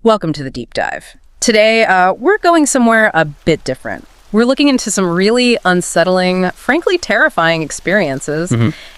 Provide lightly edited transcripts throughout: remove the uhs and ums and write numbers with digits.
Welcome to the deep dive. Today, we're going somewhere a bit different. We're looking into some really unsettling, frankly terrifying experiences.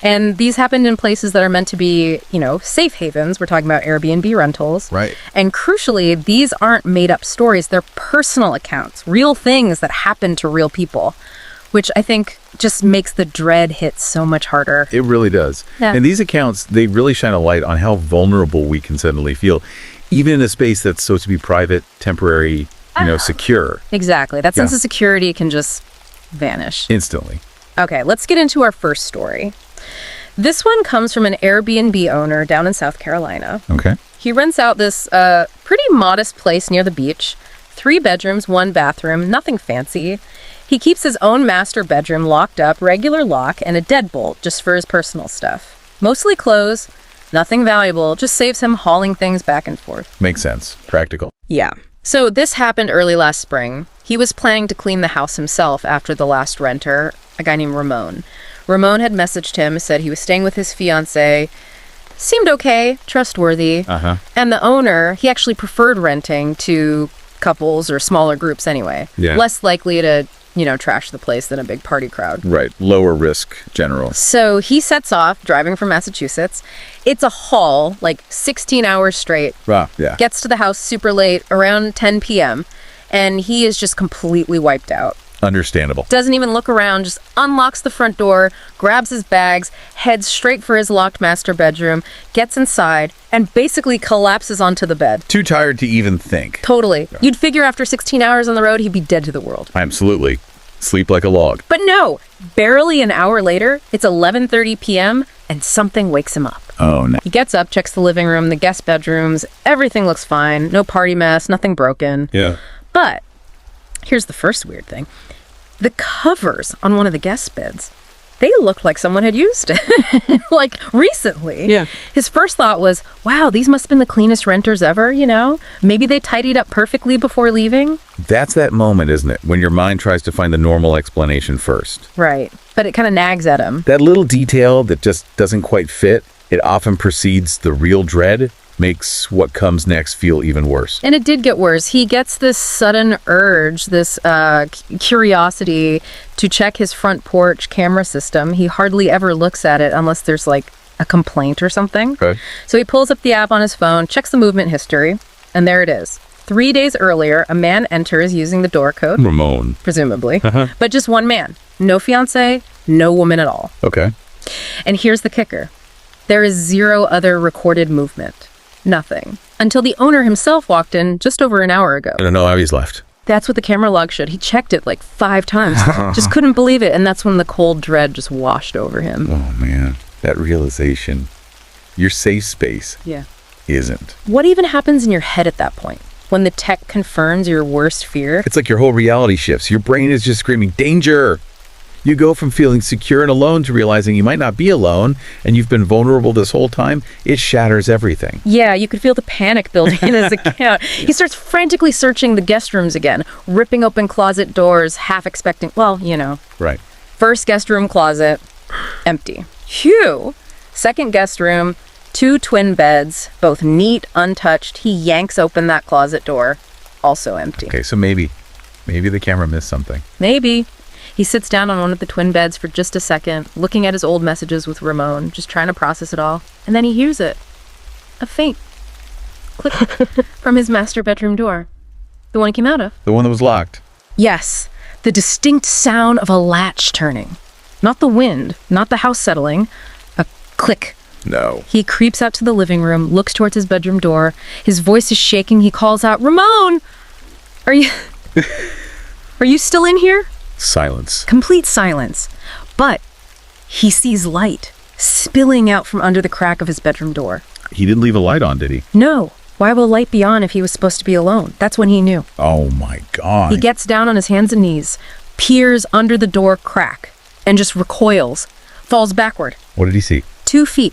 And these happened in places that are meant to be, safe havens. We're talking about Airbnb rentals. Right. And crucially, these aren't made up stories. They're personal accounts, real things that happen to real people, which I think just makes the dread hit so much harder. It really does. Yeah. And these accounts, they really shine a light on how vulnerable we can suddenly feel, even in a space that's supposed to be private, temporary, secure. Exactly. That sense of security can just vanish. Instantly. Okay, let's get into our first story. This one comes from an Airbnb owner down in South Carolina. Okay. He rents out this pretty modest place near the beach. 3 bedrooms, 1 bathroom, nothing fancy. He keeps his own master bedroom locked up, regular lock, and a deadbolt just for his personal stuff. Mostly clothes, nothing valuable, just saves him hauling things back and forth. Makes sense. Practical. Yeah. So this happened early last spring. He was planning to clean the house himself after the last renter, a guy named Ramon. Ramon had messaged him, said he was staying with his fiancée, seemed okay, trustworthy. And the owner, he actually preferred renting to couples or smaller groups anyway. Yeah. Less likely to, trash the place than a big party crowd. Right. Lower risk general. So he sets off, driving from Massachusetts. It's a haul, like 16 hours straight. Wow. Yeah. Gets to the house super late, around 10 p.m., and he is just completely wiped out. Understandable. Doesn't even look around, just unlocks the front door, grabs his bags, heads straight for his locked master bedroom, gets inside, and basically collapses onto the bed. Too tired to even think. Totally. Yeah. You'd figure after 16 hours on the road, he'd be dead to the world. Absolutely. Sleep like a log. But no, barely an hour later, it's 11:30 p.m., and something wakes him up. Oh, no. He gets up, checks the living room, the guest bedrooms, everything looks fine, no party mess, nothing broken. Yeah. But here's the first weird thing. The covers on one of the guest beds, they looked like someone had used it, like recently. Yeah. His first thought was, wow, these must have been the cleanest renters ever, Maybe they tidied up perfectly before leaving. That's that moment, isn't it? When your mind tries to find the normal explanation first. Right. But it kind of nags at him. That little detail that just doesn't quite fit, it often precedes the real dread, makes what comes next feel even worse. And it did get worse. He gets this sudden urge, this curiosity to check his front porch camera system. He hardly ever looks at it unless there's like a complaint or something. Okay. So he pulls up the app on his phone, checks the movement history, and there it is. 3 days earlier, a man enters using the door code. Ramon. Presumably. But just one man. No fiancé, no woman at all. Okay. And here's the kicker. There is 0 other recorded movement. Nothing. Until the owner himself walked in just over an hour ago. I don't know how he's left. That's what the camera log showed. He checked it like 5 times. Just couldn't believe it. And that's when the cold dread just washed over him. Oh, man. That realization. Your safe space isn't. What even happens in your head at that point? When the tech confirms your worst fear? It's like your whole reality shifts. Your brain is just screaming, danger! You go from feeling secure and alone to realizing you might not be alone and you've been vulnerable this whole time. It shatters everything. Yeah, you could feel the panic building in his account. He starts frantically searching the guest rooms again, ripping open closet doors, half expecting, Right. First guest room closet, empty. Phew! Second guest room, 2 twin beds, both neat, untouched. He yanks open that closet door, also empty. Okay, so maybe the camera missed something. Maybe. He sits down on one of the twin beds for just a second, looking at his old messages with Ramon, just trying to process it all. And then he hears it. A faint click from his master bedroom door. The one he came out of. The one that was locked. Yes, the distinct sound of a latch turning. Not the wind, not the house settling. A click. No. He creeps out to the living room, looks towards his bedroom door. His voice is shaking. He calls out, Ramon! Are you still in here? Silence. Complete silence. But he sees light spilling out from under the crack of his bedroom door. He didn't leave a light on, did he? No. Why will light be on if he was supposed to be alone? That's when he knew. Oh my God. He gets down on his hands and knees, peers under the door crack, and just recoils, falls backward. What did he see? 2 feet,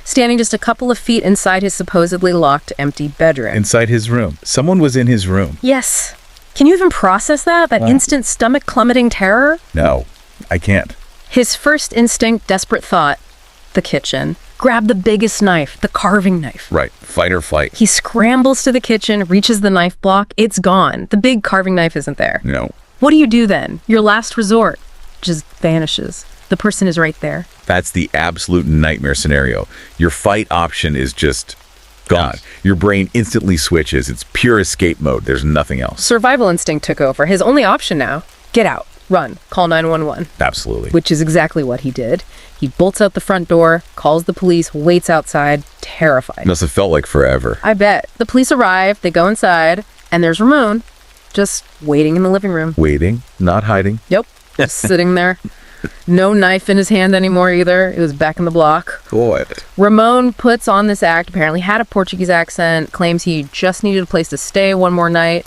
standing just a couple of feet inside his supposedly locked, empty bedroom. Inside his room. Someone was in his room. Yes. Can you even process that? That instant stomach-plummeting terror? No, I can't. His first instinct, desperate thought, the kitchen. grab the biggest knife, the carving knife. Right. Fight or flight. He scrambles to the kitchen, reaches the knife block. It's gone. The big carving knife isn't there. No. What do you do then? Your last resort just vanishes. The person is right there. That's the absolute nightmare scenario. Your fight option is just gone. Your brain instantly switches. It's pure escape mode. There's nothing else. Survival instinct took over. His only option now, get out, run, call 911. Absolutely. Which is exactly what he did. He bolts out the front door, calls the police, waits outside, terrified. Must have felt like forever. I bet. The police arrive, they go inside, and there's Ramon, just waiting in the living room. Waiting, not hiding. Yep, just sitting there. No knife in his hand anymore either. It was back in the block. What? Ramon puts on this act, apparently had a Portuguese accent, claims he just needed a place to stay one more night.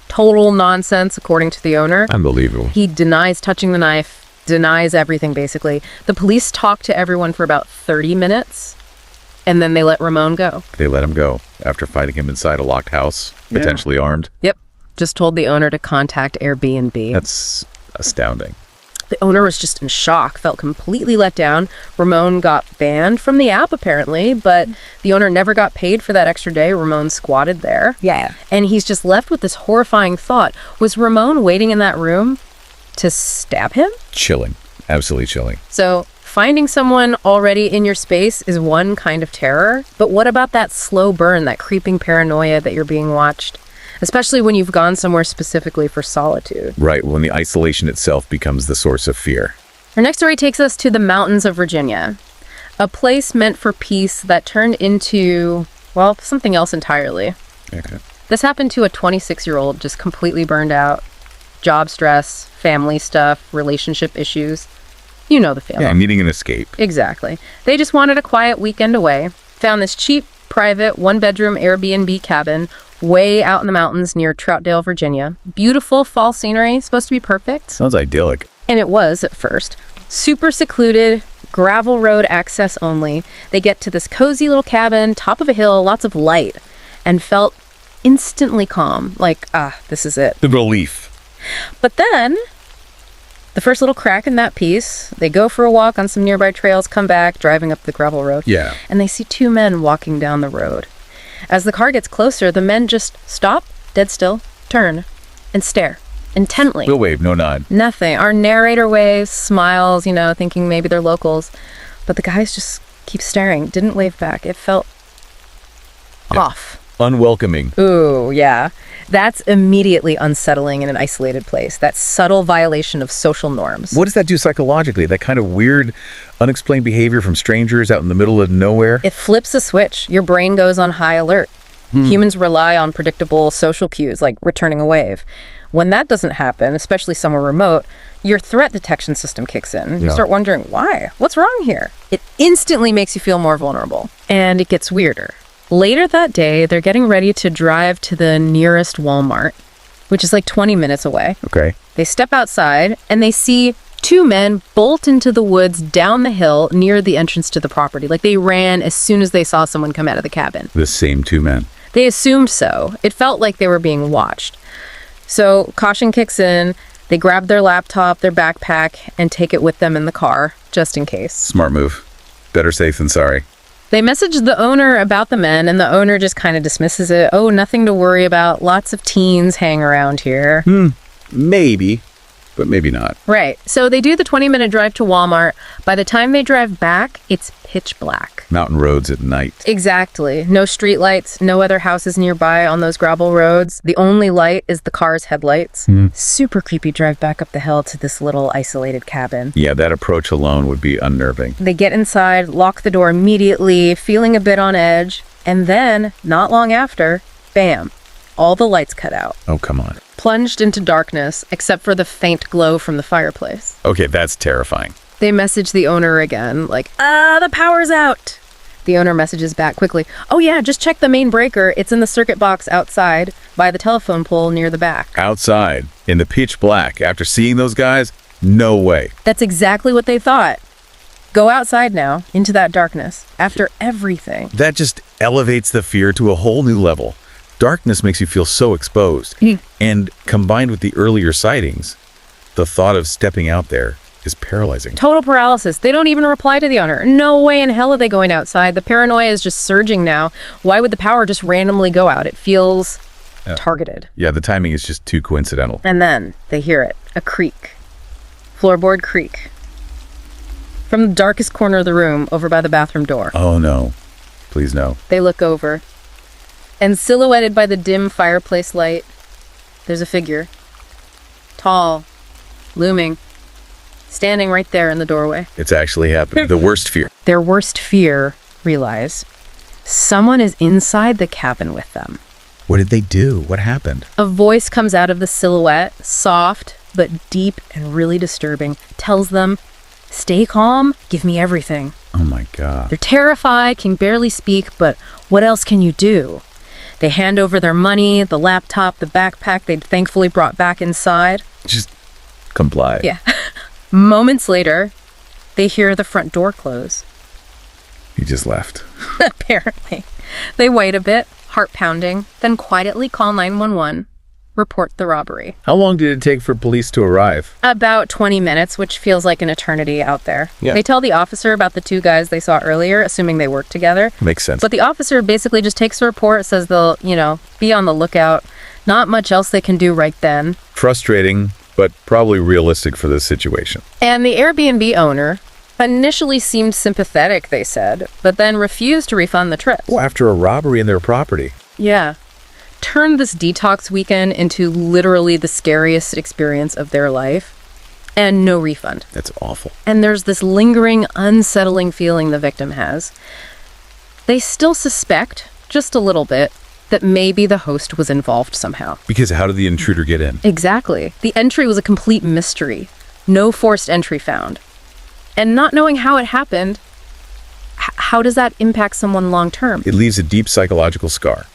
Total nonsense, according to the owner. Unbelievable. He denies touching the knife, denies everything, basically. The police talk to everyone for about 30 minutes, and then they let Ramon go. They let him go after fighting him inside a locked house, potentially armed. Yep. Just told the owner to contact Airbnb. That's astounding. The owner was just in shock, felt completely let down. Ramon got banned from the app, apparently, but the owner never got paid for that extra day. Ramon squatted there. Yeah. And he's just left with this horrifying thought. Was Ramon waiting in that room to stab him? Chilling. Absolutely chilling. So finding someone already in your space is one kind of terror, but what about that slow burn, that creeping paranoia that you're being watched? Especially when you've gone somewhere specifically for solitude. Right, when the isolation itself becomes the source of fear. Our next story takes us to the mountains of Virginia, a place meant for peace that turned into, well, something else entirely. Okay. This happened to a 26-year-old just completely burned out. Job stress, family stuff, relationship issues. You know the feeling. Yeah, needing an escape. Exactly. They just wanted a quiet weekend away. Found this cheap, private, one-bedroom Airbnb cabin way out in the mountains near Troutdale, Virginia. Beautiful fall scenery, supposed to be perfect. Sounds idyllic. And it was at first. Super secluded, gravel road access only. They get to this cozy little cabin, top of a hill, lots of light, and felt instantly calm. Like, this is it. The relief. But then, the first little crack in that piece, they go for a walk on some nearby trails, come back, driving up the gravel road. Yeah. And they see two men walking down the road. As the car gets closer, the men just stop, dead still, turn, and stare intently. We'll wave, no nod. Nothing. Our narrator waves, smiles, thinking maybe they're locals. But the guys just keep staring, didn't wave back. It felt off. Unwelcoming. Ooh, yeah. That's immediately unsettling in an isolated place. That subtle violation of social norms. What does that do psychologically? That kind of weird, unexplained behavior from strangers out in the middle of nowhere? It flips a switch. Your brain goes on high alert. Humans rely on predictable social cues like returning a wave. When that doesn't happen, especially somewhere remote, your threat detection system kicks in. You start wondering, why? What's wrong here? It instantly makes you feel more vulnerable. And it gets weirder. Later that day, they're getting ready to drive to the nearest Walmart, which is like 20 minutes away. Okay. They step outside and they see two men bolt into the woods down the hill near the entrance to the property. Like they ran as soon as they saw someone come out of the cabin. The same two men. They assumed so. It felt like they were being watched. So caution kicks in. They grab their laptop, their backpack, and take it with them in the car, just in case. Smart move. Better safe than sorry. They message the owner about the men, and the owner just kind of dismisses it. Oh, nothing to worry about. Lots of teens hang around here. Maybe, but maybe not. Right. So they do the 20-minute drive to Walmart. By the time they drive back, it's pitch black. Mountain roads at night. Exactly. No street lights, no other houses nearby on those gravel roads. The only light is the car's headlights. Super creepy drive back up the hill to this little isolated cabin. Yeah, that approach alone would be unnerving. They get inside, lock the door immediately, feeling a bit on edge, and then, not long after, bam, all the lights cut out. Oh, come on. Plunged into darkness, except for the faint glow from the fireplace. Okay, that's terrifying. They message the owner again, like, the power's out. The owner messages back quickly, oh yeah, just check the main breaker. It's in the circuit box outside by the telephone pole near the back. Outside, in the pitch black, after seeing those guys? No way. That's exactly what they thought. Go outside now, into that darkness, after everything. That just elevates the fear to a whole new level. Darkness makes you feel so exposed. And combined with the earlier sightings, the thought of stepping out there is paralyzing. Total paralysis. They don't even reply to the owner. No way in hell are they going outside. The paranoia is just surging now. Why would the power just randomly go out? It feels targeted. Yeah, the timing is just too coincidental. And then they hear it. A creak. Floorboard creak. From the darkest corner of the room, over by the bathroom door. Oh, no. Please, no. They look over. And silhouetted by the dim fireplace light, there's a figure. Tall. Looming. Standing right there in the doorway. It's actually happened. The worst fear. Their worst fear, realize, someone is inside the cabin with them. What did they do? What happened? A voice comes out of the silhouette, soft but deep and really disturbing, tells them, stay calm, give me everything. Oh my God. They're terrified, can barely speak, but what else can you do? They hand over their money, the laptop, the backpack they'd thankfully brought back inside. Just comply. Yeah. Moments later, they hear the front door close. He just left. Apparently. They wait a bit, heart pounding, then quietly call 911, report the robbery. How long did it take for police to arrive? About 20 minutes, which feels like an eternity out there. Yeah. They tell the officer about the two guys they saw earlier, assuming they work together. Makes sense. But the officer basically just takes the report, says they'll, be on the lookout. Not much else they can do right then. Frustrating, but probably realistic for this situation. And the Airbnb owner initially seemed sympathetic, they said, but then refused to refund the trip. Well, after a robbery in their property. Yeah. Turned this detox weekend into literally the scariest experience of their life. And no refund. That's awful. And there's this lingering, unsettling feeling the victim has. They still suspect, just a little bit, that maybe the host was involved somehow. Because how did the intruder get in? Exactly. The entry was a complete mystery. No forced entry found. And not knowing how it happened, how does that impact someone long term? It leaves a deep psychological scar.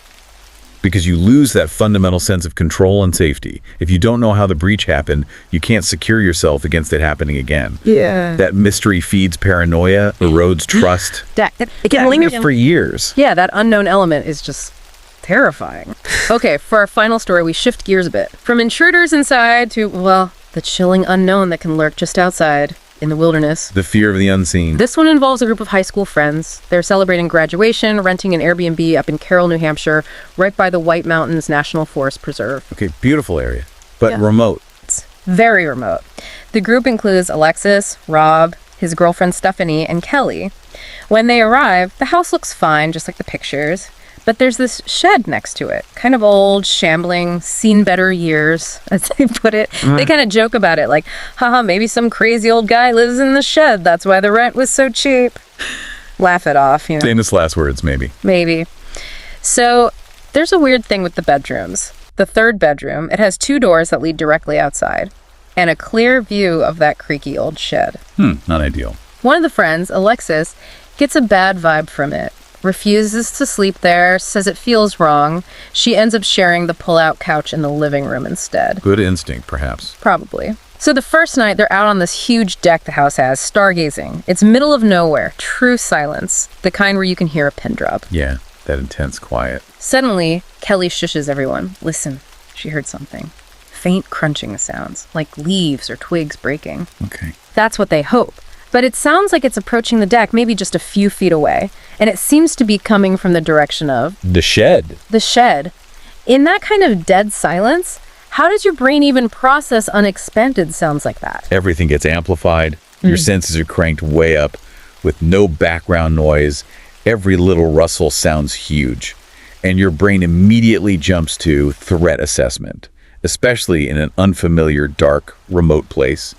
Because you lose that fundamental sense of control and safety. If you don't know how the breach happened, you can't secure yourself against it happening again. Yeah. That mystery feeds paranoia, erodes trust. It can linger for years. Yeah, that unknown element is just terrifying. Okay, for our final story, we shift gears a bit. From intruders inside to, well, the chilling unknown that can lurk just outside in the wilderness. The fear of the unseen. This one involves a group of high school friends. They're celebrating graduation, renting an Airbnb up in Carroll, New Hampshire, right by the White Mountains National Forest Preserve. Okay, beautiful area, but remote. It's very remote. The group includes Alexis, Rob, his girlfriend Stephanie, and Kelly. When they arrive, the house looks fine, just like the pictures. But there's this shed next to it. Kind of old, shambling, seen better years, as they put it. They kind of joke about it, like, haha, maybe some crazy old guy lives in the shed. That's why the rent was so cheap. Laugh it off, Famous last words, maybe. Maybe. So, there's a weird thing with the bedrooms. The third bedroom, it has 2 doors that lead directly outside, and a clear view of that creaky old shed. Not ideal. One of the friends, Alexis, gets a bad vibe from it. Refuses to sleep there, says it feels wrong. She ends up sharing the pull-out couch in the living room instead. Good instinct, perhaps. Probably. So the first night, they're out on this huge deck the house has, stargazing. It's middle of nowhere, true silence, the kind where you can hear a pin drop. Yeah, that intense quiet. Suddenly, Kelly shushes everyone. Listen, she heard something. Faint crunching sounds, like leaves or twigs breaking. Okay. That's what they hope. But it sounds like it's approaching the deck, maybe just a few feet away. And it seems to be coming from the direction of... The shed. The shed. In that kind of dead silence, how does your brain even process unexpected sounds like that? Everything gets amplified. Your senses are cranked way up with no background noise. Every little rustle sounds huge. And your brain immediately jumps to threat assessment, especially in an unfamiliar, dark, remote place.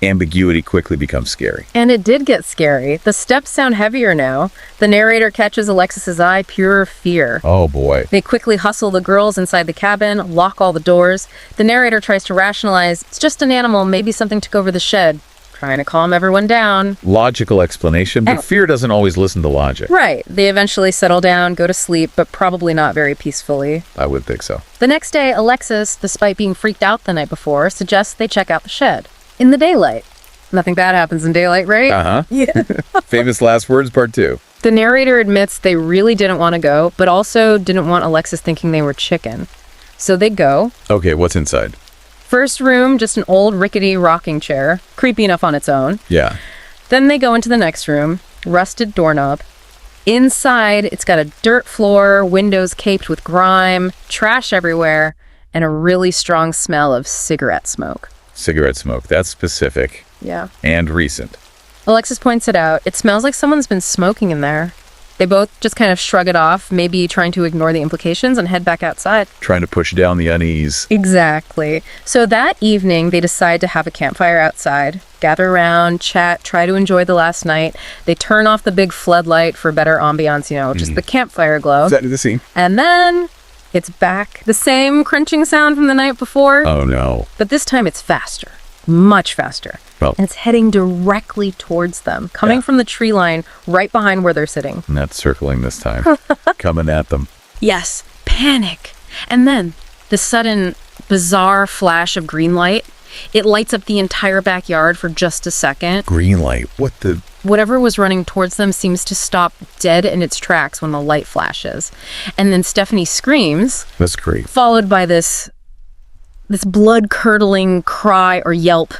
Ambiguity quickly becomes scary. And it did get scary. The steps sound heavier now. The narrator catches Alexis's eye, pure fear. Oh boy. They quickly hustle the girls inside the cabin, lock all the doors. The narrator tries to rationalize, it's just an animal, maybe something took over the shed. Trying to calm everyone down. Logical explanation, but fear doesn't always listen to logic. Right. They eventually settle down, go to sleep, but probably not very peacefully. I would think so. The next day, Alexis, despite being freaked out the night before, suggests they check out the shed. In the daylight. Nothing bad happens in daylight, right? Uh-huh. Yeah. Famous last words, part 2. The narrator admits they really didn't want to go, but also didn't want Alexis thinking they were chicken. So they go. Okay, what's inside? First room, just an old rickety rocking chair, creepy enough on its own. Yeah. Then they go into the next room, rusted doorknob. Inside, it's got a dirt floor, windows caped with grime, trash everywhere, and a really strong smell of cigarette smoke. Cigarette smoke. That's specific. Yeah. And recent. Alexis points it out. It smells like someone's been smoking in there. They both just kind of shrug it off, maybe trying to ignore the implications, and head back outside. Trying to push down the unease. Exactly. So that evening, they decide to have a campfire outside, gather around, chat, try to enjoy the last night. They turn off the big floodlight for better ambiance, just the campfire glow. Set to the scene. And then it's back. The same crunching sound from the night before. Oh, no. But this time it's faster. Much faster. Well, and it's heading directly towards them, coming from the tree line right behind where they're sitting. not circling this time. Coming at them. Yes, panic. And then the sudden bizarre flash of green light. It lights up the entire backyard for just a second. Green light. What the? Whatever was running towards them seems to stop dead in its tracks when the light flashes. And then Stephanie screams. That's great. Followed by this blood-curdling cry or yelp.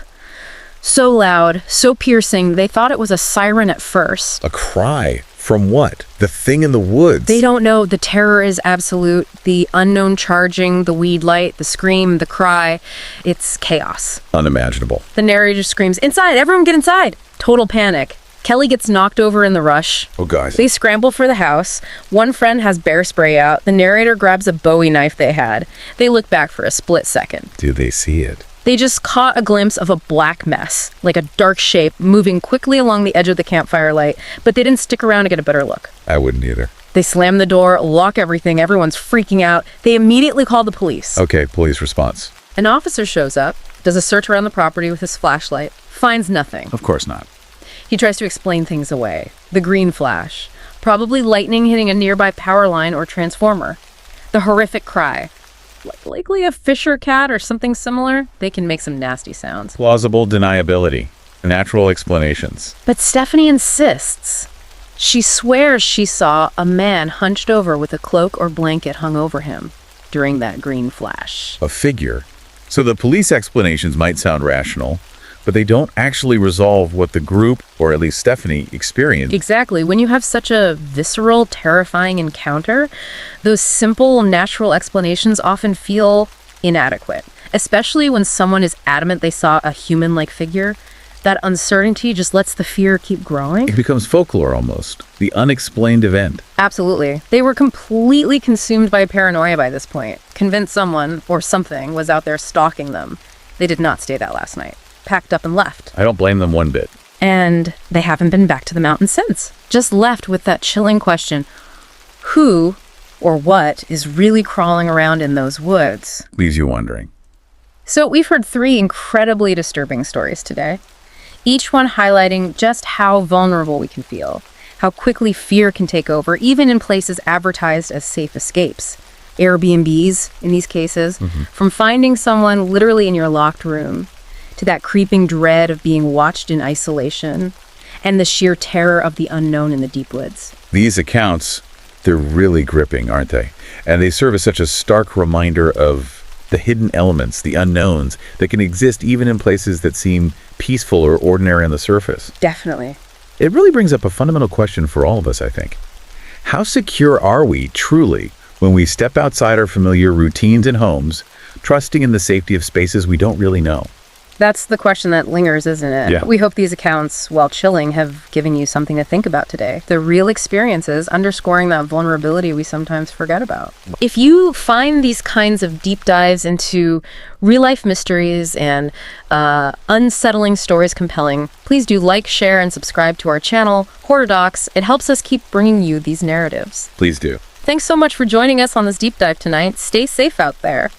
So loud, so piercing, they thought it was a siren at first. A cry? From what? The thing in the woods? They don't know. The terror is absolute. The unknown charging, the weed light, the scream, the cry. It's chaos. Unimaginable. The narrator screams, "Inside! Everyone get inside!" Total panic. Kelly gets knocked over in the rush. Oh, guys. They scramble for the house. One friend has bear spray out. The narrator grabs a Bowie knife they had. They look back for a split second. Do they see it? They just caught a glimpse of a black mess, like a dark shape, moving quickly along the edge of the campfire light, but they didn't stick around to get a better look. I wouldn't either. They slam the door, lock everything, everyone's freaking out. They immediately call the police. Okay, police response. An officer shows up, does a search around the property with his flashlight, finds nothing. Of course not. He tries to explain things away. The green flash. Probably lightning hitting a nearby power line or transformer. The horrific cry. Likely a fisher cat or something similar. They can make some nasty sounds. Plausible deniability. Natural explanations. But Stephanie insists. She swears she saw a man hunched over with a cloak or blanket hung over him during that green flash. A figure. So the police explanations might sound rational, but they don't actually resolve what the group, or at least Stephanie, experienced. Exactly. When you have such a visceral, terrifying encounter, those simple, natural explanations often feel inadequate, especially when someone is adamant they saw a human-like figure. That uncertainty just lets the fear keep growing. It becomes folklore almost. The unexplained event. Absolutely. They were completely consumed by paranoia by this point, convinced someone or something was out there stalking them. They did not stay that last night. Packed up and left. I don't blame them one bit. And they haven't been back to the mountain since. Just left with that chilling question, who or what is really crawling around in those woods? Leaves you wondering. So we've heard 3 incredibly disturbing stories today, each one highlighting just how vulnerable we can feel, how quickly fear can take over, even in places advertised as safe escapes. Airbnbs, in these cases, from finding someone literally in your locked room, to that creeping dread of being watched in isolation, and the sheer terror of the unknown in the deep woods. These accounts, they're really gripping, aren't they? And they serve as such a stark reminder of the hidden elements, the unknowns, that can exist even in places that seem peaceful or ordinary on the surface. Definitely. It really brings up a fundamental question for all of us, I think. How secure are we, truly, when we step outside our familiar routines and homes, trusting in the safety of spaces we don't really know? That's the question that lingers, isn't it? Yeah. We hope these accounts, while chilling, have given you something to think about today. The real experiences underscoring that vulnerability we sometimes forget about. If you find these kinds of deep dives into real-life mysteries and unsettling stories compelling, please do like, share, and subscribe to our channel, Horror Docs. It helps us keep bringing you these narratives. Please do. Thanks so much for joining us on this deep dive tonight. Stay safe out there.